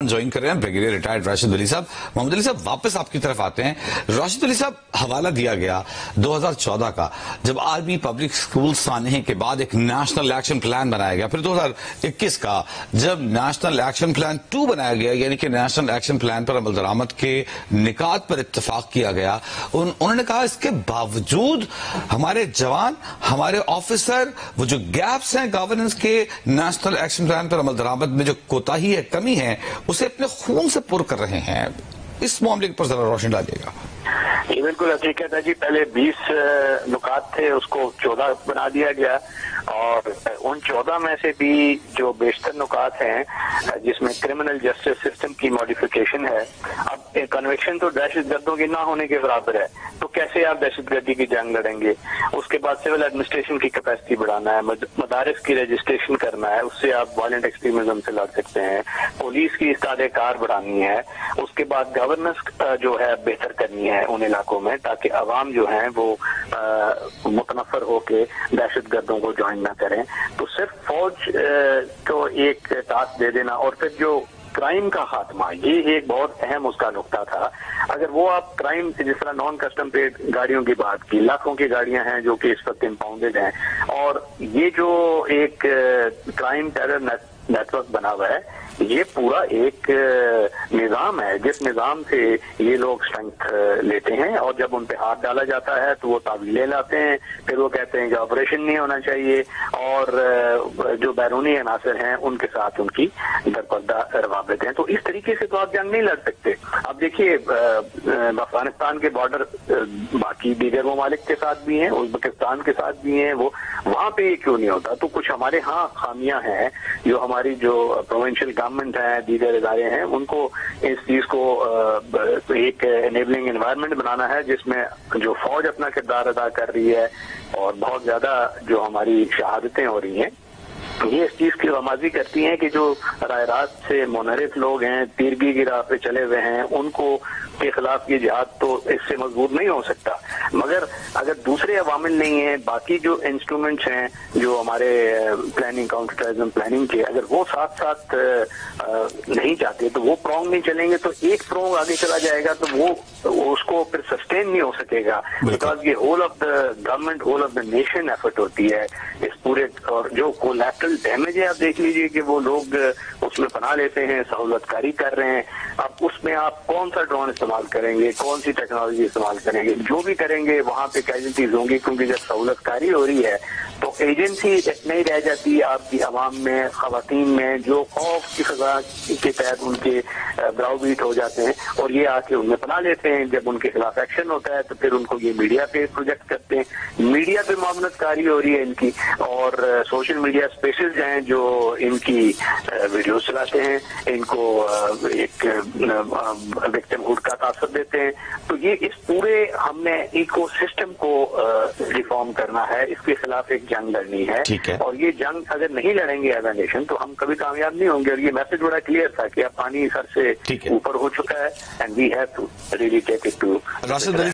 Join कर रहे हैं ब्रिगेडियर रिटायर्ड राशिद अली साहब। मोहम्मद अली साहब, वापस आपकी तरफ आते हैं। राशिद अली साहब, हवाला दिया गया 2014 का, जब आर्मी पब्लिक स्कूल्स आने के बाद एक नेशनल एक्शन प्लान बनाया गया, फिर 2021 का जब नेशनल एक्शन प्लान 2 बनाया गया, यानी कि नेशनल एक्शन प्लान पर अमल दरामद के निकात पर इत्तेफाक किया गया। उन्होंने कहा इसके बावजूद हमारे जवान, हमारे ऑफिसर, वो जो गैप्स हैं गवर्नेंस के नेशनल एक्शन प्लान पर अमल दरामद में, जो कोताही है, कमी है, उसे अपने खून से पुर कर रहे हैं। इस मामले पर जरा रोशनी डालिएगा। ये बिल्कुल हकीकत है जी। पहले 20 नुकात थे, उसको 14 बना दिया गया, और उन 14 में से भी जो बेशतर नुकात हैं जिसमें क्रिमिनल जस्टिस सिस्टम की मॉडिफिकेशन है। अब कन्विक्शन तो दहशत गर्दों की ना होने के बराबर है, तो कैसे आप दहशत गर्दी की जंग लड़ेंगे। उसके बाद सिविल एडमिनिस्ट्रेशन की कैपेसिटी बढ़ाना है, मदारिस की रजिस्ट्रेशन करना है, उससे आप वायलेंट एक्सट्रीमिज्म से लड़ सकते हैं। पुलिस की इस्तादे कार बढ़ानी है। उसके बाद गवर्नेंस जो है बेहतर करनी है उन इलाकों में, ताकि अवाम जो है वो मुतनफर होके दहशत गर्दों को ज्वाइन ना करें। तो सिर्फ फौज को एक टास्क दे देना और फिर जो क्राइम का खात्मा, ये एक बहुत अहम उसका नुकता था। अगर वो आप क्राइम, जिस तरह नॉन कस्टम प्लेट गाड़ियों की बात की, लाखों की गाड़ियां हैं जो कि इस वक्त इम्पाउंडेड हैं, और ये जो एक क्राइम टेरर नेटवर्क बना हुआ है, ये पूरा एक निजाम है जिस निजाम से ये लोग स्ट्रेंथ लेते हैं, और जब उन पे हाथ डाला जाता है तो वो तावीलें लाते हैं, फिर वो कहते हैं कि ऑपरेशन नहीं होना चाहिए, और जो बैरूनी अनासर हैं उनके साथ उनकी दरपर्दा रवाबित हैं। तो इस तरीके से तो आप जंग नहीं लड़ सकते। अब देखिए, अफगानिस्तान के बॉर्डर बाकी दीगर ममालिक के साथ भी हैं, उज्बेकिस्तान के साथ भी हैं, वो वहां पे ये क्यों नहीं होता। तो कुछ हमारे यहाँ खामियां हैं, जो हमारी जो प्रोविंशियल गवर्नमेंट है, दीगर इदारे हैं, उनको इस चीज को एक एनेबलिंग एनवायरनमेंट बनाना है, जिसमें जो फौज अपना किरदार अदा कर रही है, और बहुत ज्यादा जो हमारी शहादतें हो रही हैं, ये इस चीज की रमाजी करती हैं कि जो राय रात से मुनहरिफ लोग हैं, तीरगी की राह पे चले हुए हैं, उनको के खिलाफ ये जिहाद तो इससे मजबूत नहीं हो सकता। मगर अगर दूसरे अवामिल नहीं है, बाकी जो इंस्ट्रूमेंट्स हैं जो हमारे प्लानिंग, काउंटर टेररिज्म प्लानिंग के, अगर वो साथ साथ नहीं चाहते, तो वो प्रोंग नहीं चलेंगे, तो एक प्रोंग आगे चला जाएगा, तो वो उसको फिर सस्टेन नहीं हो सकेगा। बिकॉज ये whole of the government, whole of the nation effort होती है इस पूरे, और जो कोलैटरल डैमेज है, आप देख लीजिए कि वो लोग उसमें पनाह लेते हैं, सहूलतकारी कर रहे हैं। अब उसमें आप कौन सा ड्रोन इस्तेमाल करेंगे, कौन सी टेक्नोलॉजी इस्तेमाल करेंगे, जो भी करेंगे वहां पे कैजुअल्टीज होंगी, क्योंकि जब सहूलतकारी हो रही है तो एजेंसी नहीं रह जाती आपकी आवाम में, खवातीन में, जो खौफ की सजा के तहत उनके ब्राउबीट हो जाते हैं, और ये आके उनमें पनाह लेते हैं। जब उनके खिलाफ एक्शन होता है तो फिर उनको ये मीडिया पे प्रोजेक्ट करते हैं। मीडिया पे मामलतकारी हो रही है इनकी, और सोशल मीडिया स्पेसेस हैं जो इनकी वीडियो चलाते हैं, इनको एक विक्टिमहुड का तासर देते हैं। तो ये इस पूरे हमने इको सिस्टम को रिफॉर्म करना है, इसके खिलाफ एक जंग लड़नी है, और ये जंग अगर नहीं लड़ेंगे एज अ नेशन तो हम कभी कामयाब नहीं होंगे। और ये मैसेज बड़ा क्लियर था कि अब पानी सर से ऊपर हो चुका है, and we have to really take it to